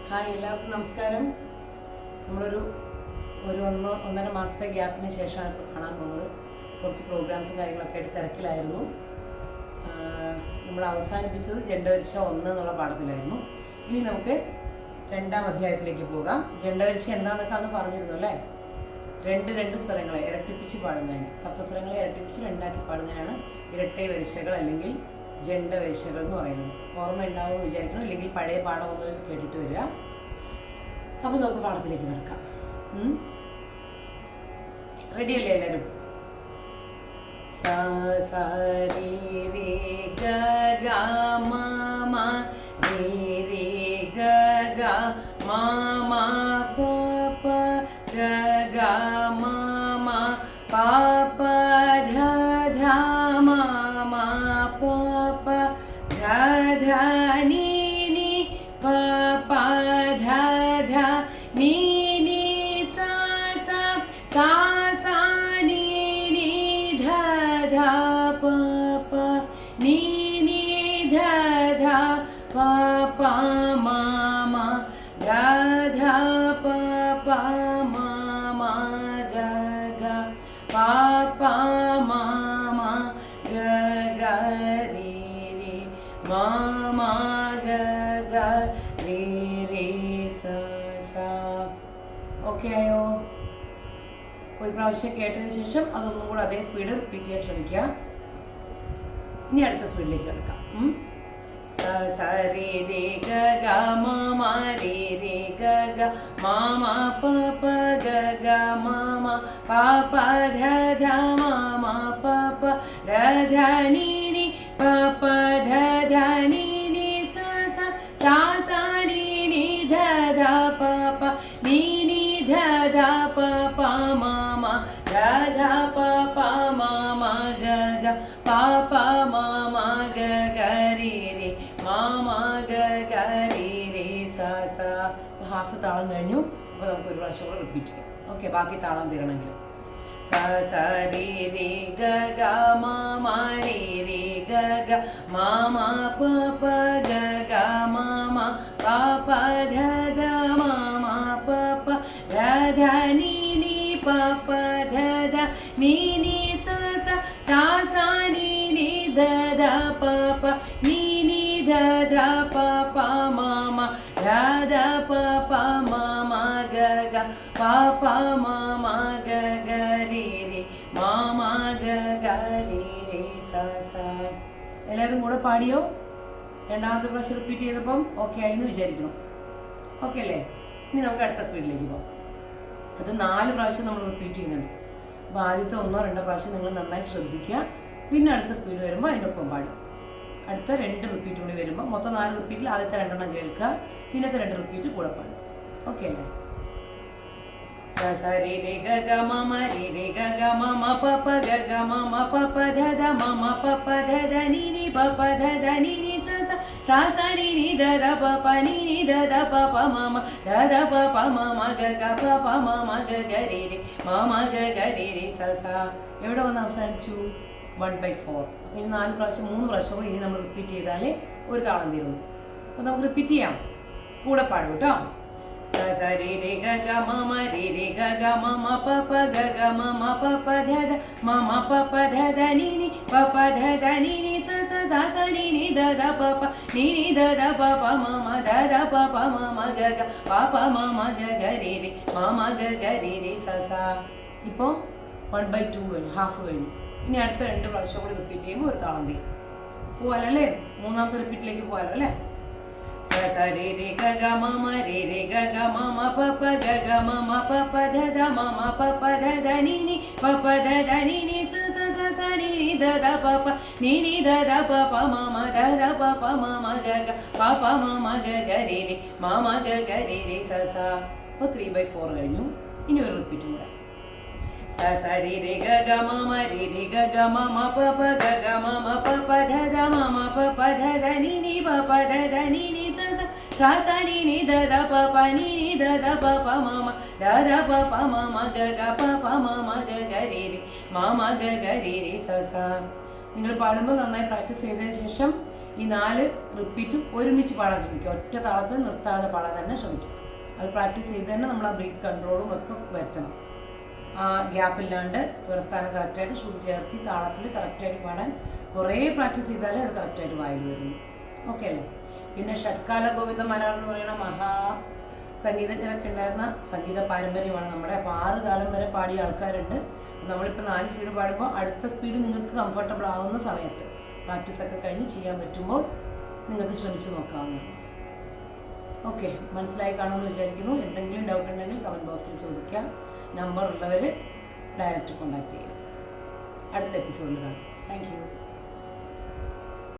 Hi, എല്ലാവർക്കും നമസ്കാരം. നമ്മളൊരു ഒന്നര മാസത്തെ ഗ്യാപ്പിന് ശേഷമാണ് ഇപ്പോൾ കാണാൻ പോകുന്നത്. കുറച്ച് പ്രോഗ്രാംസും കാര്യങ്ങളൊക്കെ ആയിട്ട് തിരക്കിലായിരുന്നു. നമ്മൾ അവസാനിപ്പിച്ചത് ജണ്ടവരിശ 1 എന്നുള്ള പാഠത്തിലായിരുന്നു. ഇനി നമുക്ക് 2ാം അധ്യായത്തിലേക്ക് പോകാം. ജണ്ടവരിശ എന്താണെന്നൊക്കെ അന്ന് പറഞ്ഞിരുന്നു അല്ലേ? രണ്ട് സ്വരങ്ങളെ ഇരട്ടിപ്പിച്ച് പാടുന്നതിന്, സപ്തസ്വരങ്ങളെ ഇരട്ടിപ്പിച്ച് 2ആക്കി പാടുന്നതിനാണ് ഇരട്ടை വരിശകൾ അല്ലെങ്കിൽ ജണ്ടവരിശകൾ എന്ന് പറയുന്നത്. ഓർമ്മ ഉണ്ടാവുമെന്ന് വിചാരിക്കണം, ഇല്ലെങ്കിൽ പഴയ പാഠം ഒന്ന് കേട്ടിട്ട് വരിക. അപ്പോൾ നമുക്ക് പാഠത്തിലേക്ക് കിടക്കാം. റെഡിയല്ലേ എല്ലാവരും? സ സ രി രി ഗ ഗ മ മ രി രി ഗ ഗ മ മ പ പ ഗ ഗ മ മ പ പ ധ ധ മ മ പ പ ധ ധ നി നി പ പ ധ ധ നി നി സ സ സ സ നി നി ധ ധ പ പ നി നി ധ ധ പ പ മ മ ധ ധ പ പ മ മ ഗ ഗ പ പ മ മ ഗ ഗ രി രി മ മ ഗ ഗ രി രി സ സ. ഓക്കെ ആയോ? ഒരു പ്രാവശ്യം കേട്ടതിന് ശേഷം അതൊന്നും കൂടെ അതേ സ്പീഡ് റിപ്പീറ്റ് ചെയ്യാൻ ശ്രമിക്കുക. ഇനി അടുത്ത സ്പീഡിലേക്ക് കിടക്കാം. സ സ രി രി ഗ ഗ മ മ രി രി ഗ ഗ മ മ പ പ ഗ ഗ മ മ പ പ ധ ധ മ മ പ പ ധ ധ നി നി പ പ ധ ധ നി നി സ സ സ സ നി നി ധ ധ പ പ നി നി ധ ധ പ പ മ മ ധ ധ പ പ മ മ ഗ ഗ പ പ മ മ ഗ ഗ രി രി മ മ ഗ ഗ രി രി സ സ. ഹാഫ് താളം കഴിഞ്ഞു. അപ്പോൾ നമുക്ക് ഒരു പ്രാവശ്യം കൂടെ റിപ്പീറ്റ് ചെയ്യാം. ഓക്കെ, ബാക്കി താളം തീരണമെങ്കിലും. സ സ രി രി ഗ ഗ മ മ രി രി ഗ ഗ മ മ പ പ ഗ ഗ മ മ പ പ ധ ധ മ മ പ പ ധ ധ നി നി പ പ ധ ധ നി നി സ സ സ സ നി നി ധ ധ പ പ നി നി ധ ധ പ പ മ മ ധ ധ പ പ മ മ ഗ ഗ പ പ മ മ ഗ ഗ രി രി മ മ ഗ ഗ രി രി സ സ. എല്ലാവരും കൂടെ പാടിയോ? രണ്ടാമത്തെ പ്രാവശ്യം റിപ്പീറ്റ് ചെയ്തപ്പം ഓക്കെ ആയി എന്ന് വിചാരിക്കണം. ഓക്കെ അല്ലേ? ഇനി നമുക്ക് അടുത്ത സ്പീഡിലേക്ക് പോകാം. അത് 4 പ്രാവശ്യം നമ്മൾ റിപ്പീറ്റ് ചെയ്യുന്നുണ്ട്. അപ്പോൾ ആദ്യത്തെ 1-2 പ്രാവശ്യം നിങ്ങൾ നന്നായി ശ്രദ്ധിക്കുക. പിന്നെ അടുത്ത സ്പീഡ് വരുമ്പോൾ അതിൻ്റെ ഒപ്പം പാടുക. അടുത്ത 2 റിപ്പീറ്റ് കൂടി വരുമ്പോൾ മൊത്തം 4 റിപ്പീറ്റിൽ ആദ്യത്തെ 2 കേൾക്കുക, പിന്നത്തെ 2 റിപ്പീറ്റ് കൂടെ പാടുക. ഓക്കെ അല്ലേ? സ സ രി രി ഗ ഗ മ മ രി രി ഗ ഗ മ മ പ പ ഗ ഗ മ മ പ പ ധ ധ മ മ പ പ ധ ധ നി നി പ പ ധ ധ നി നി സ സ സ സ നി നി ധ ധ പ പ നി നി ധ ധ പ പ മ മ ധ ധ പ പ മ മ ഗ ഗ പ പ മ മ ഗ ഗ രി രി മ മ ഗ ഗ രി രി സ സ. എവിടെ വന്ന് അവസാനിച്ചു? 1/4. അപ്പോൾ ഇനി 4 പ്രാവശ്യം 3 പ്രാവശ്യം കൂടി ഇനി നമ്മൾ റിപ്പീറ്റ് ചെയ്താലേ ഒരു താളം തീരുള്ളൂ. അപ്പോൾ നമുക്ക് റിപ്പീറ്റ് ചെയ്യാം. കൂടെ പാടും കേട്ടോ. സ സ രി രി ഗ ഗ മ മ രി രി ഗ ഗ മ മ പ പ ഗ ഗ മ മ പ പ ധ ധ മ മ പ പ ധ ധ നി നി പ പ ധ ധ നി നി സ സ സ സ നി നി ധ ധ പ പ നി നി ധ ധ പ പ മ മ ധ ധ പ പ മ മ ഗ ഗ പ പ മ മ ഗ ഗ രി രി മ മ ഗ ഗ രി രി സ സ. ഇപ്പോൾ 1/2 കഴിഞ്ഞു, ഹാഫ് കഴിഞ്ഞു. ഇനി അടുത്ത 2 പ്രാവശ്യം കൂടി റിപ്പീറ്റ് ചെയ്യുമ്പോൾ ഒരു താളം തീരും. പോകാലോ അല്ലേ? മൂന്നാമത്തെ റിപ്പീറ്റിലേക്ക് പോകാലോ അല്ലേ? സ സ രി രി ഗ ഗ മ മ രി രി ഗ ഗ മ മ പ പ ഗ ഗ മ മ പ പ ധ ധ മ മ പ പ ധ ധ നി നി പ പ ധ ധ നി നി സ സ സ സ നി നി ധ ധ പ പ നി നി ധ ധ പ പ മ മ ധ ധ പ പ മ മ ഗ ഗ പ പ മ മ ഗ ഗ രി രി മ മ ഗ ഗ രി രി സ സ. അപ്പോൾ 3/4 കഴിഞ്ഞു. ഇനി ഒരു റിപ്പീറ്റും കൂടെ. സ സ രി രി ഗ ഗ മ മ രി രി ഗ ഗ മ മ പ പ ഗ ഗ മ മ പ പ ധ ധ മ മ പ പ ധ ധ നി നി പ പ ധ ധ നി നി സ സ സ സ നി നി ധ ധ പ പ നി നി ധ ധ പ പ മ മ ധ ധ പ പ മ മ ഗ ഗ പ പ മ മ ഗ ഗ രി രി മ മ ഗ ഗ രി രി സ സ. നിങ്ങൾ പാടുമ്പോൾ നന്നായി പ്രാക്ടീസ് ചെയ്തതിന് ശേഷം ഈ 4 റിപ്പീറ്റും ഒരുമിച്ച് പാടാൻ ശ്രമിക്കുക. ഒറ്റ താളത്തിൽ നിർത്താതെ പാടാൻ തന്നെ ശ്രമിക്കുക. അത് പ്രാക്ടീസ് ചെയ്ത് തന്നെ നമ്മൾ ആ ബ്രീത്ത് കൺട്രോളും ഒക്കെ വരുത്തണം. ആ ഗ്യാപ്പില്ലാണ്ട് സ്വരസ്ഥാനം കറക്റ്റായിട്ട് ശ്രുതി ചേർത്തി താളത്തിൽ കറക്റ്റായിട്ട് പാടാൻ കുറേ പ്രാക്ടീസ് ചെയ്താലേ അത് കറക്റ്റായിട്ട് വായിൽ വരുന്നു. ഓക്കെ അല്ലേ? പിന്നെ ഷഡ്കാല ഗോവിന്ദന്മാരാർ എന്ന് പറയുന്ന സംഗീതജ്ഞരൊക്കെ ഉണ്ടായിരുന്ന സംഗീത പാരമ്പര്യമാണ് നമ്മുടെ. അപ്പോൾ 6 കാലം വരെ പാടിയ ആൾക്കാരുണ്ട്. നമ്മളിപ്പോൾ 4 സ്പീഡ് പാടുമ്പോൾ അടുത്ത സ്പീഡ് നിങ്ങൾക്ക് കംഫർട്ടബിൾ ആവുന്ന സമയത്ത് പ്രാക്ടീസൊക്കെ കഴിഞ്ഞ് ചെയ്യാൻ പറ്റുമ്പോൾ നിങ്ങൾക്ക് ശ്രമിച്ചു നോക്കാവുന്നതാണ്. ഓക്കെ, മനസ്സിലായി കാണുമെന്ന് വിചാരിക്കുന്നു. എന്തെങ്കിലും ഡൗട്ട് ഉണ്ടെങ്കിൽ കമൻറ്റ് ബോക്സിൽ ചോദിക്കുക. നമ്പർ ഉള്ളവർ ഡയറക്റ്റ് കോൺടാക്ട് ചെയ്യാം. അടുത്ത എപ്പിസോഡിൽ കാണാം. Thank you.